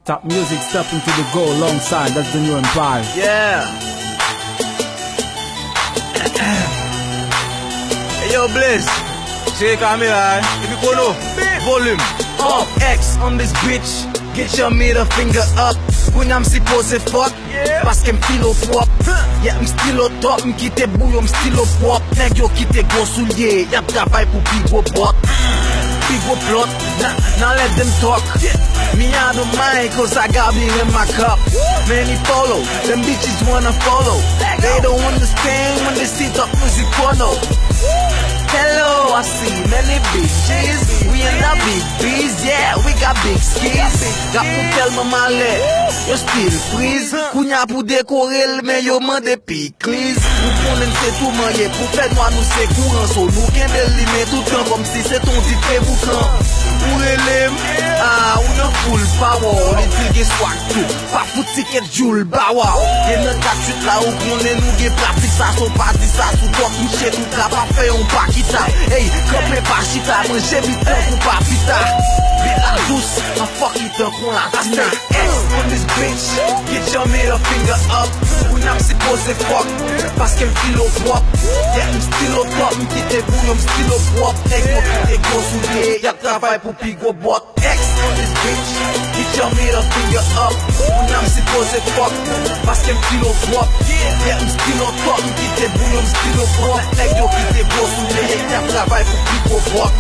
Top music stepping to the goal alongside, that's the new empire. Yeah. Hey yo, Bliss. C'est caméra, et puis Kono. Volume. X on this bitch. Get your middle finger up. When I'm supposed to fuck, parce que m'file au pop. Yeah, m'style au top, m'quitte bouillon, m'style au pop. Nèg yo quitte gros souliers, y'a travail pour pi gros pot. Pi gros plot, now let them talk. Me I don't mind cause I got beer in my cup. Many follow, them bitches wanna follow. They don't understand when they see top music porno. Hello, I see many bitches. We in the big bees, yeah, we got big skis. Got pour tel maman lait, yo still freeze. Kounya pour décorer, mais yo mande piclis. Nous prenons c'est tout manier, pour faire noir nous c'est courant. So nous qu'un délimé tout le temps comme si c'est ton dit prévoucan. Pour élève, ah, ou non full power. Les tigres swag tout, pas foutre ticket Joule Bawa. Y'a notre 48 là où qu'on est nous qui pratique ça, so pas dit ça, sous toi couché tout là, pas fait on pas quitta. Hey, comme pas chita, moi j'ai vite qu'on pas pita. Vite la douce, un fuck it qu'on la tine. X on this bitch, get your middle finger up. When I'm supposed to fuck, parce qu'elle file au propre. Yeah, m'style au top, m'quitte bouillon, m'style au propre. Nèg moi quitte gros souliers, y'a travail pour pi gros bot. X on this bitch, get your middle finger up. When I'm supposed to fuck, parce qu'elle file au propre. Yeah, m'style au top, m'quitte bouillon, m'style au propre. Nèg yo quitte gros souliers, y'a travail pour pi gros bot.